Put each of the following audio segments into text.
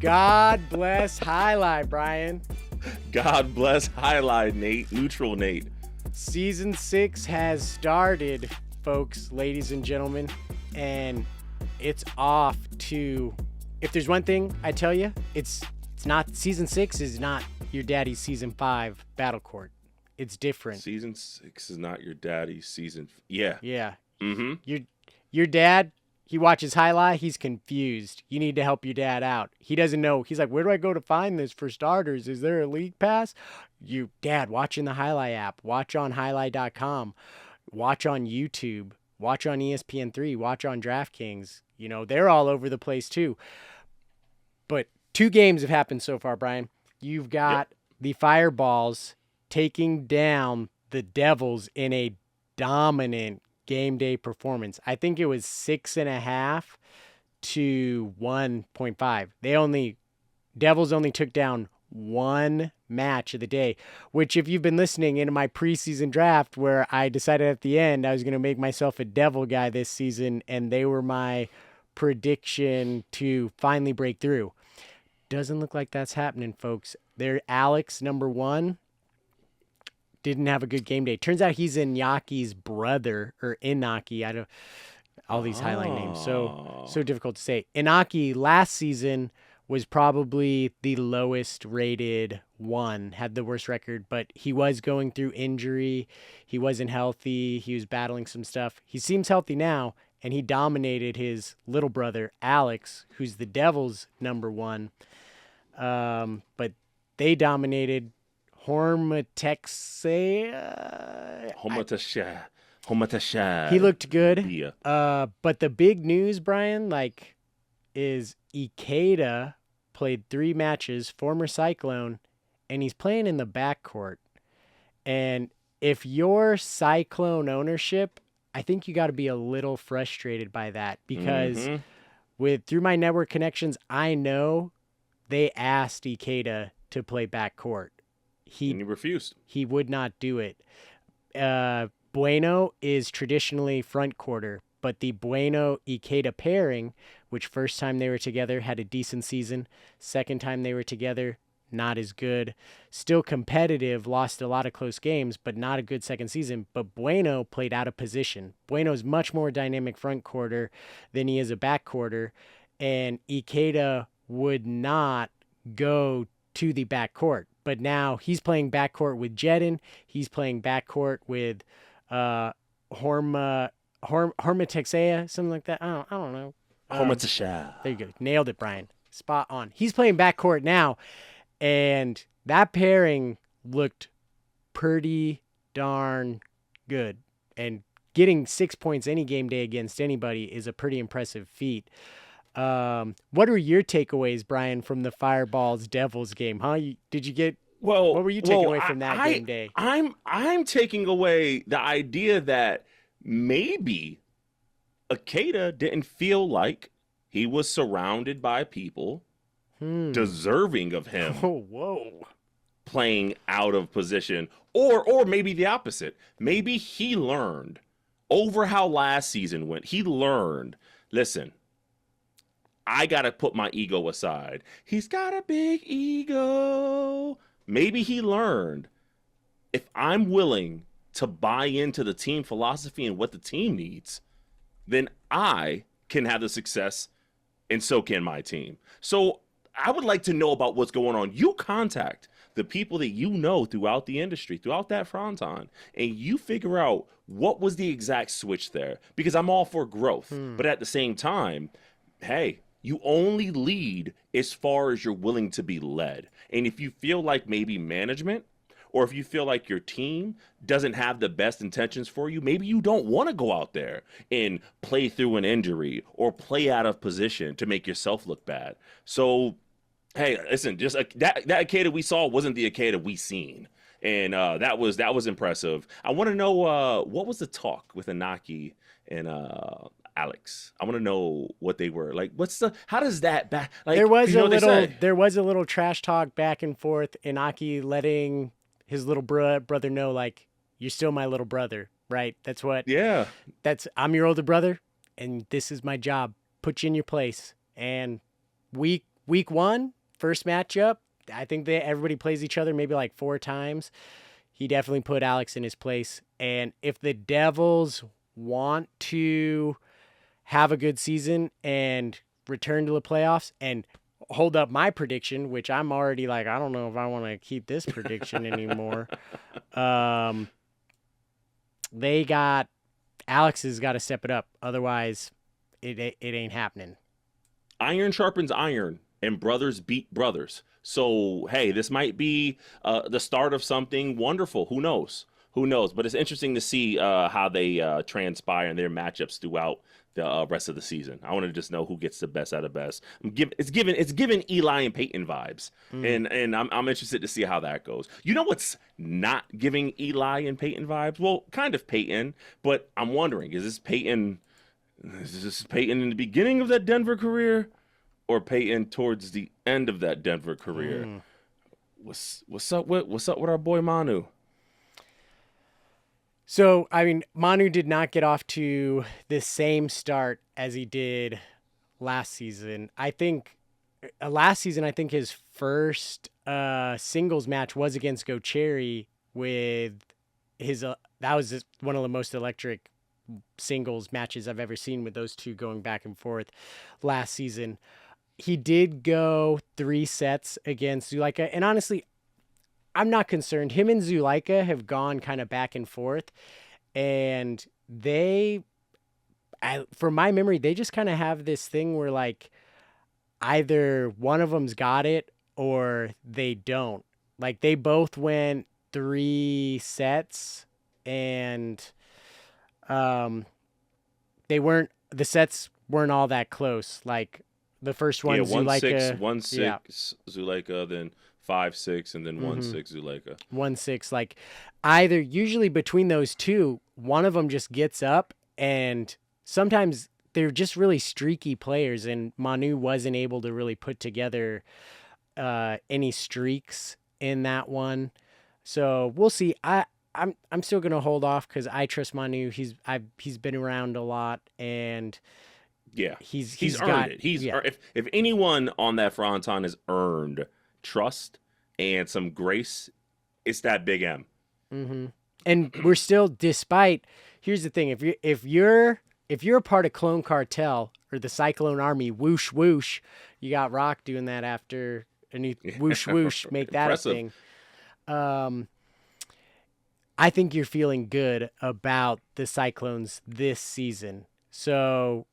God bless Highlight, Bryan. God bless Highlight, Nate. Neutral Nate. Season 6 has started, folks, ladies and gentlemen, and it's off to. If there's one thing I tell you, it's not. Season 6 is not your daddy's season 5 battle court. It's different. Season 6 is not your daddy's season. Yeah. Yeah. Mm-hmm. Your dad. He watches Highlight. He's confused. You need to help your dad out. He doesn't know. He's like, where do I go to find this for starters? Is there a league pass? You, Dad, watch in the Highlight app. Watch on highlight.com. Watch on YouTube. Watch on ESPN3. Watch on DraftKings. You know, they're all over the place too. But 2 games have happened so far, Bryan. You've got the Fireballs taking down the Devils in a dominant game day performance. I think it was 6.5 to 1.5. Devils only took down one match of the day, which if you've been listening into my preseason draft where I decided at the end I was going to make myself a Devil guy this season, and they were my prediction to finally break through. Doesn't look like that's happening, folks. They're Alex, number 1. Didn't have a good game day. Turns out he's Inaki's brother, or Inaki. I don't. All these Highlight names, so difficult to say. Inaki last season was probably the lowest rated one, had the worst record, but he was going through injury. He wasn't healthy. He was battling some stuff. He seems healthy now, and he dominated his little brother Alex, who's the Devils' number 1. But they dominated. Homatasha. He looked good. Yeah. But the big news, Bryan, is Ikeda played 3 matches, former Cyclone, and he's playing in the backcourt. And if you're Cyclone ownership, I think you got to be a little frustrated by that because through my network connections, I know they asked Ikeda to play backcourt. And he refused. He would not do it. Bueno is traditionally front quarter, but the Bueno-Ikeda pairing, which first time they were together had a decent season, second time they were together, not as good. Still competitive, lost a lot of close games, but not a good second season. But Bueno played out of position. Bueno's much more dynamic front quarter than he is a back quarter, and Ikeda would not go to the backcourt. But now he's playing backcourt with Jedin. He's playing backcourt with Hormatexea, something like that. I don't know. Homatasha. There you go. Nailed it, Bryan. Spot on. He's playing backcourt now, and that pairing looked pretty darn good. And getting 6 points any game day against anybody is a pretty impressive feat. What are your takeaways, Bryan, from the Fireballs Devils game? Huh? What were you taking away from that game day? I'm taking away the idea that maybe Ikeda didn't feel like he was surrounded by people deserving of him. Oh, whoa. Playing out of position, or maybe the opposite. Maybe he learned over how last season went. He learned, listen, I got to put my ego aside. He's got a big ego. Maybe he learned if I'm willing to buy into the team philosophy and what the team needs, then I can have the success and so can my team. So I would like to know about what's going on. You contact the people that you know throughout the industry, throughout that fronton, and you figure out what was the exact switch there, because I'm all for growth. But at the same time, hey, you only lead as far as you're willing to be led. And if you feel like maybe management, or if you feel like your team doesn't have the best intentions for you, maybe you don't want to go out there and play through an injury or play out of position to make yourself look bad. So, hey, listen, just that Ikeda we saw wasn't the Ikeda we seen. And that was impressive. I want to know what was the talk with Inaki and Alex. I want to know what they were like. How does that back? Like, there was a little trash talk back and forth. Inaki letting his little brother know, like, you're still my little brother, right? That's what. Yeah. I'm your older brother, and this is my job. Put you in your place. And week week 1, first matchup, I think that everybody plays each other maybe like 4 times. He definitely put Alex in his place. And if the Devils want to have a good season and return to the playoffs and hold up my prediction, which I'm already like, I don't know if I want to keep this prediction anymore. Alex has got to step it up. Otherwise, it ain't happening. Iron sharpens iron, and brothers beat brothers. So, hey, this might be the start of something wonderful. Who knows? Who knows? But it's interesting to see how they transpire in their matchups throughout the rest of the season. I want to just know who gets the best out of best. It's given Eli and Peyton vibes, and I'm interested to see how that goes. You know what's not giving Eli and Peyton vibes? Well, kind of Peyton, but I'm wondering, is this Peyton in the beginning of that Denver career, or Peyton towards the end of that Denver career? What's up with our boy Manu? So, I mean, Manu did not get off to the same start as he did last season. I think last season, his first singles match was against Go Cherry with his, that was just one of the most electric singles matches I've ever seen, with those two going back and forth last season. He did go 3 sets against Zuleika, and honestly, I'm not concerned. Him and Zuleika have gone kind of back and forth, and from my memory, they just kind of have this thing where like either one of them's got it or they don't. Like they both went 3 sets, and the sets weren't all that close. Like the first one, Zuleika 1-6, Zuleika, then 5-6, and then 1-6 Zuleika. 1-6. Like either usually between those two, one of them just gets up, and sometimes they're just really streaky players, and Manu wasn't able to really put together any streaks in that one. So we'll see. I'm still gonna hold off because I trust Manu. He's been around a lot, and yeah, he's earned it. If anyone on that fronton has earned trust and some grace, it's that Big M. And we're still, despite, here's the thing: if you're a part of Clone Cartel or the Cyclone Army, whoosh whoosh, you got Rock doing that after a new whoosh whoosh, make that Impressive. a thing. I think you're feeling good about the Cyclones this season. So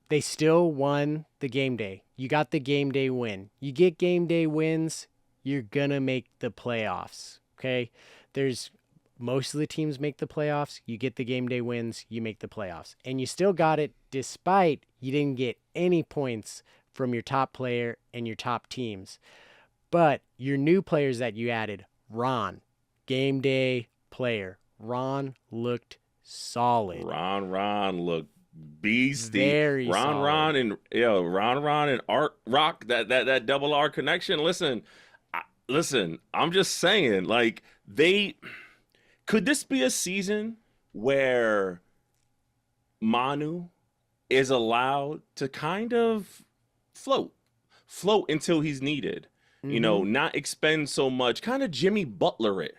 they still won the game day. You got the game day win. You get game day wins, you're going to make the playoffs. Okay? Most of the teams make the playoffs. You get the game day wins, you make the playoffs. And you still got it despite you didn't get any points from your top player and your top teams. But your new players that you added, Ron, game day player. Ron looked solid. Ron looked beastie. Very solid. Ron and Art Rock, that double R connection. Listen, I'm just saying, like, could this be a season where Manu is allowed to kind of float until he's needed? You know, not expend so much, kind of Jimmy Butler it.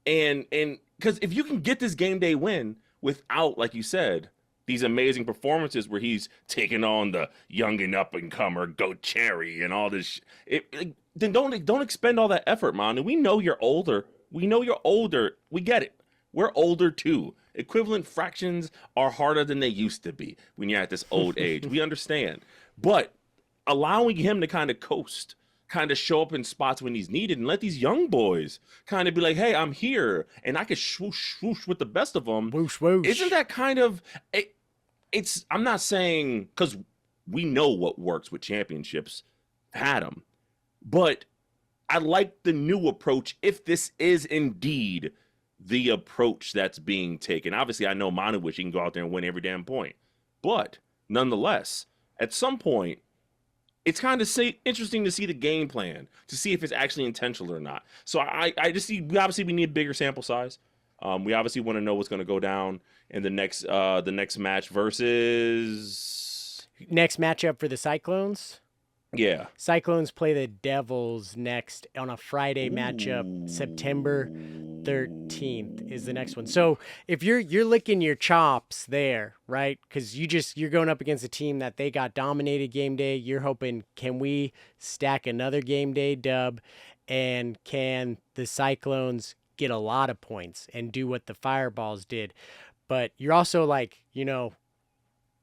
And because if you can get this game day win without, like you said, these amazing performances where he's taking on the young and up and comer Go Cherry and all this, then don't expend all that effort, man. And we know you're older. We get it. We're older too. Equivalent fractions are harder than they used to be when you're at this old age. We understand, but allowing him to kind of coast, kind of show up in spots when he's needed, and let these young boys kind of be like, hey, I'm here, and I can swoosh, swoosh with the best of them. Whoosh, whoosh. Isn't that kind of, I'm not saying, because we know what works with championships, had them, but I like the new approach if this is indeed the approach that's being taken. Obviously, I know Manu wish he can go out there and win every damn point, but nonetheless, at some point, it's kind of interesting to see the game plan, to see if it's actually intentional or not. So I just see, we need a bigger sample size. We obviously want to know what's going to go down in the next match versus... Next matchup for the Cyclones? Yeah. Cyclones play the Devils next on a Friday matchup. September Ooh. 13th is the next one. So if you're licking your chops there, right? Because you're going up against a team that they got dominated game day. You're hoping, can we stack another game day dub, and can the Cyclones get a lot of points and do what the Fireballs did? But you're also like,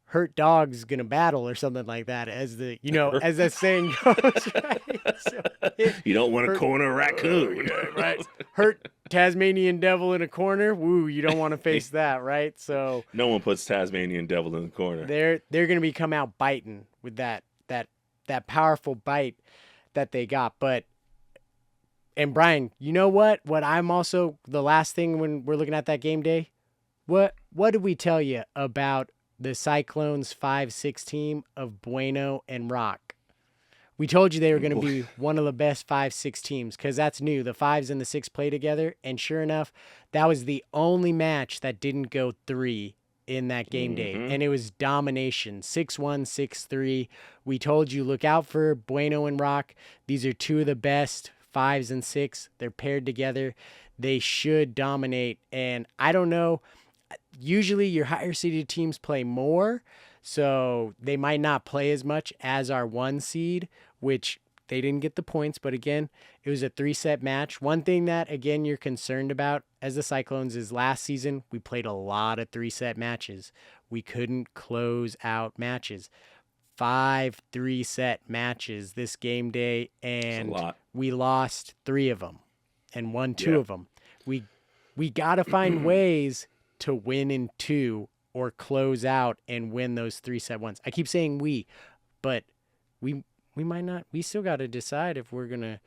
hurt dog's gonna battle or something like that, as that saying goes, right? So, You don't want to hurt- corner a raccoon. right? Hurt Tasmanian devil in a corner. Woo, you don't want to face that, right? So No one puts Tasmanian devil in the corner. they're gonna be come out biting with that powerful bite that they got. And Bryan, you know what? What I'm also, the last thing when we're looking at that game day, what did we tell you about the Cyclones 5-6 team of Bueno and Rock? We told you they were going to be one of the best 5-6 teams, because that's new. The 5s and the 6 play together, and sure enough, that was the only match that didn't go 3 in that game day, and it was domination, 6-1, 6-3. We told you, look out for Bueno and Rock. These are two of the best 5s and 6. They're paired together. They should dominate, and I don't know. Usually your higher seeded teams play more, so they might not play as much as our 1 seed, which they didn't get the points. But again, it was a 3-set match. One thing that, again, you're concerned about as the Cyclones is last season, we played a lot of 3-set matches. We couldn't close out matches. 5 3-set matches this game day, and we lost 3 of them and won 2 of them. We got to find ways to win in 2 or close out and win those 3-set ones. I keep saying but we might not. We still got to decide if we're gonna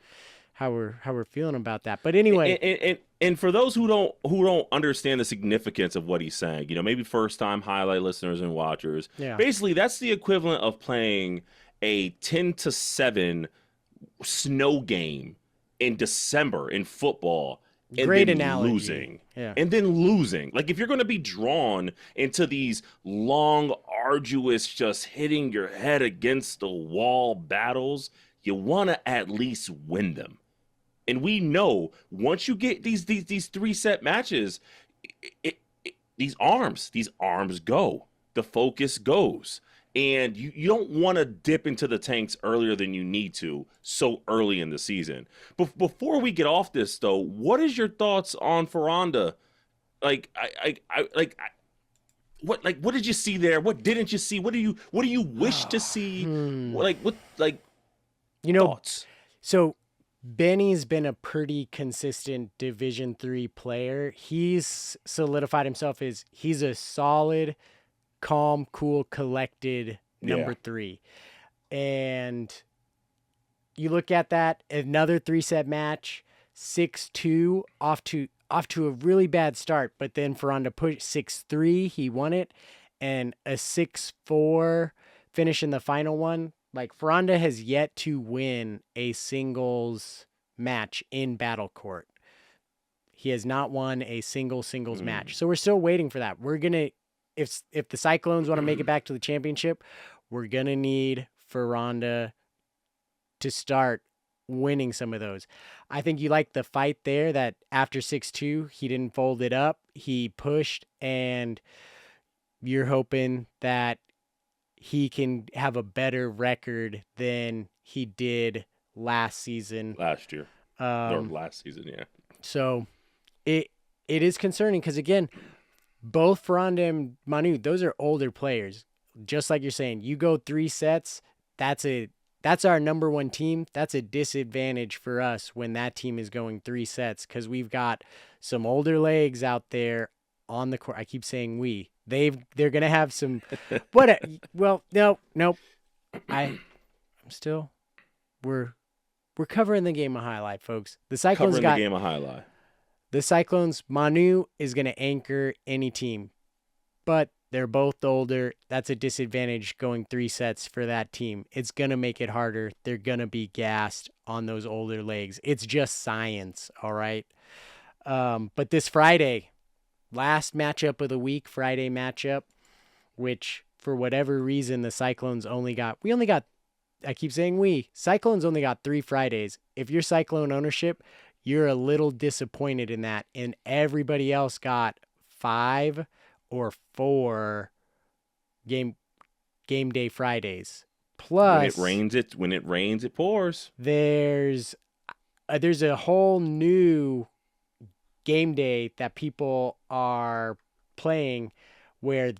how we're feeling about that. But anyway, and for those who don't understand the significance of what he's saying, maybe first time highlight listeners and watchers, basically that's the equivalent of playing a 10-7 snow game in December in football. Great and then analogy. Losing. Yeah. And then losing. Like, if you're going to be drawn into these long, arduous, just hitting your head against the wall battles, you want to at least win them. And we know once you get these 3-set matches, these arms go. The focus goes. And you don't want to dip into the tanks earlier than you need to so early in the season. But before we get off this, though, what is your thoughts on Ferranda? What did you see there? What didn't you see? What do you wish to see? Thoughts? So Benny's been a pretty consistent Division III player. He's solidified himself as he's a solid, calm, cool, collected number 3. And you look at that, another 3-set match, 6-2 off to a really bad start, but then Ferranda pushed 6-3, he won it, and a 6-4 finish in the final one. Like, Ferranda has yet to win a singles match in Battle Court. He has not won a singles match. So we're still waiting for that. We're going to, if the Cyclones want to make it back to the championship, we're going to need Ferranda to start winning some of those. I think you like the fight there, that after 6-2, he didn't fold it up. He pushed, and you're hoping that he can have a better record than he did last season. Last year. Or last season, yeah. So it is concerning because, again, both Ferranda and Manu, those are older players. Just like you're saying, you go 3 sets, that's our number 1 team. That's a disadvantage for us when that team is going 3 sets, because we've got some older legs out there on the court. I keep saying we. They're gonna have some. What? Well, no. I'm still. We're covering the game of highlight, folks. The Cyclones covering the game of highlight. The Cyclones, Manu is going to anchor any team, but they're both older. That's a disadvantage going 3 sets for that team. It's going to make it harder. They're going to be gassed on those older legs. It's just science, all right? But this Friday, last matchup of the week, Friday matchup, which for whatever reason the Cyclones we only got I keep saying we. Cyclones only got 3 Fridays. If you're Cyclone ownership, you're a little disappointed in that. And everybody else got 5 or 4 game game day Fridays. Plus, when it rains, it pours. there's a whole new game day that people are playing where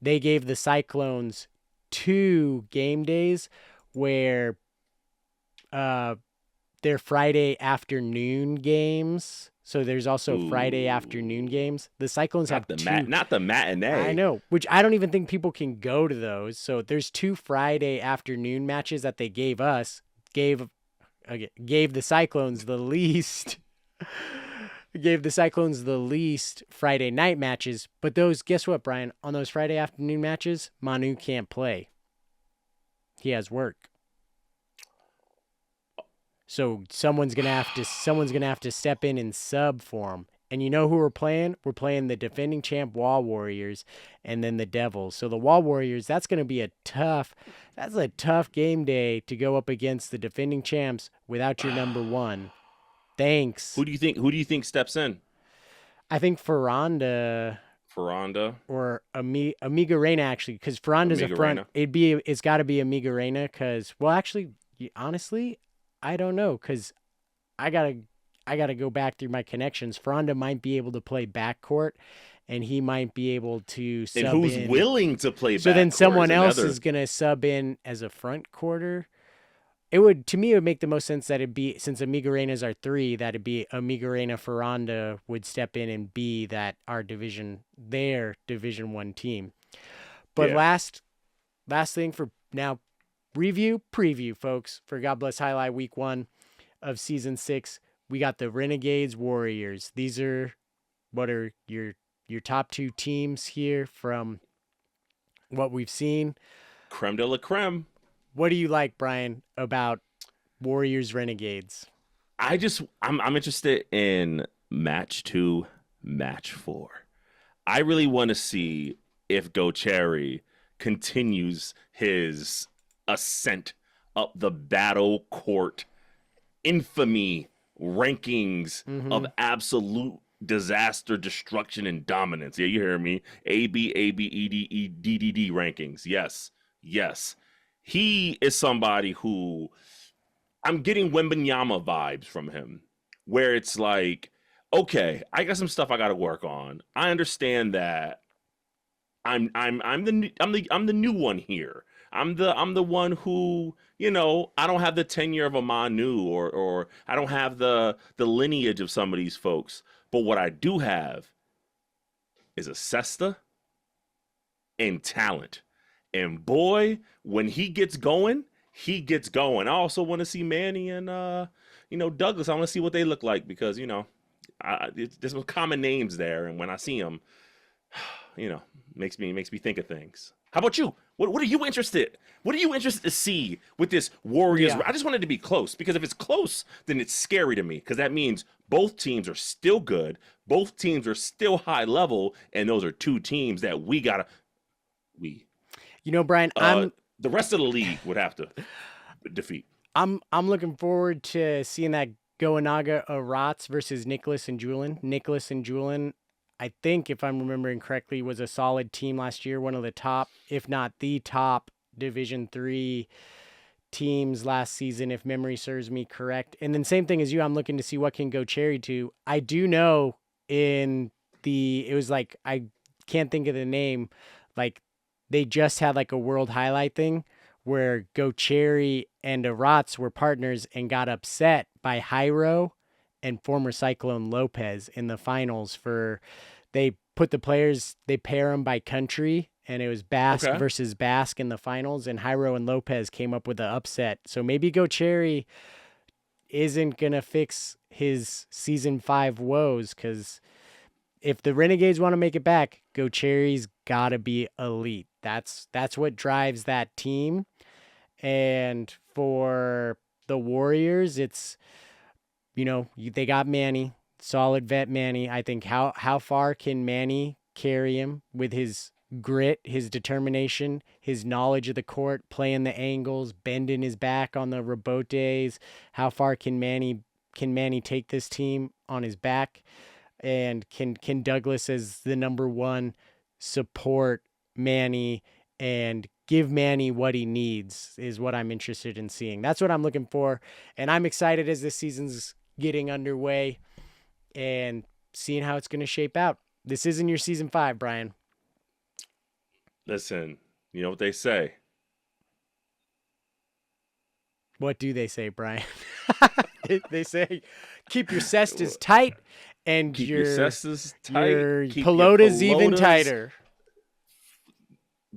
they gave the Cyclones 2 game days where they're Friday afternoon games. So there's also Friday afternoon games. The Cyclones have not the matinee. I know, which I don't even think people can go to those. So there's 2 Friday afternoon matches that they gave us. Gave the Cyclones the least. Gave the Cyclones the least Friday night matches. But those, guess what, Brian? On those Friday afternoon matches, Manu can't play. He has work. So someone's gonna have to step in sub for him. And you know who we're playing? We're playing the defending champ Wall Warriors and then the Devils. So the Wall Warriors, that's gonna be a tough game day to go up against the defending champs without your number one. Thanks. Who do you think steps in? I think Ferranda or Amiga Reina, actually, because Ferranda's a front. Reina. It's got to be Amiga Reina because, well, actually, honestly, I don't know because I gotta go back through my connections. Ferranda might be able to play backcourt, and he might be able to sub in. And who's willing to play backcourt? So then someone else is gonna sub in as a front quarter. It would make the most sense that it'd be, since Amiga Reina's our 3, that it'd be Amiga Reina Ferranda would step in and be that their Division 1 team. But last thing for now, preview, folks, for God Bless Highlight Week 1 of Season 6. We got the Renegades Warriors. These are what are your top 2 teams here from what we've seen. Creme de la creme. What do you like, Brian, about Warriors Renegades? I'm interested in match 2, match 4. I really want to see if Gocherry continues his ascent up the battle court infamy rankings of absolute disaster, destruction, and dominance. Yeah, you hear me? A, B, E, D, E, D, D, D rankings. Yes. He is somebody who I'm getting Wembanyama vibes from him, where it's like, okay, I got some stuff I got to work on. I understand that I'm the new one here. I'm the one who, I don't have the tenure of a Manu or I don't have the lineage of some of these folks. But what I do have is a Cesta and talent. And boy, when he gets going, I also want to see Manny and Douglas. I want to see what they look like because there's some common names there, and when I see them, makes me think of things. How about you? What are you interested? What are you interested to see with this Warriors? Yeah. I just want it to be close because if it's close, then it's scary to me because that means both teams are still good, both teams are still high level, and those are 2 teams that we. Brian, the rest of the league would have to defeat. I'm looking forward to seeing that Goanaga Arats versus Nicholas and Julian. Nicholas and Julian, I think, if I'm remembering correctly, was a solid team last year. One of the top, if not the top, Division 3 teams last season, if memory serves me correct. And then same thing as you, I'm looking to see what can Gocherry do. I do know it was like, I can't think of the name, like, they just had like a world highlight thing where Gocherry and Arats were partners and got upset by Jairo and former Cyclone Lopez in the finals they pair them by country, and it was Basque versus Basque in the finals, and Jairo and Lopez came up with the upset. So maybe Gocherry isn't going to fix his season 5 woes because if the Renegades want to make it back, Gocherry's got to be elite. That's what drives that team. And for the Warriors, it's, they got Manny, solid vet Manny. I think how far can Manny carry him with his grit, his determination, his knowledge of the court, playing the angles, bending his back on the rebotes. How far can Manny take this team on his back? And can Douglas, as the number one, support Manny and give Manny what he needs is what I'm interested in seeing. That's what I'm looking for. And I'm excited as this season's getting underway and seeing how it's going to shape out. This isn't your season 5, Bryan. Listen, you know what they say. What do they say, Bryan? They say keep your cestas tight and Keep your cestas tight. Your Keep pelotas your even pelotas tighter.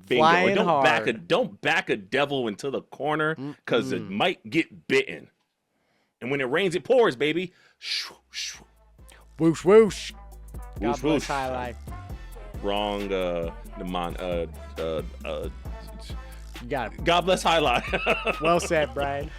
Bingo. Flying Don't hard. don't back a devil into the corner because it might get bitten. And when it rains, it pours, baby. Whoosh, whoosh. God Whoosh, bless whoosh. Highlight. Wrong. You got it. God bless Highlight. Well said, Bryan.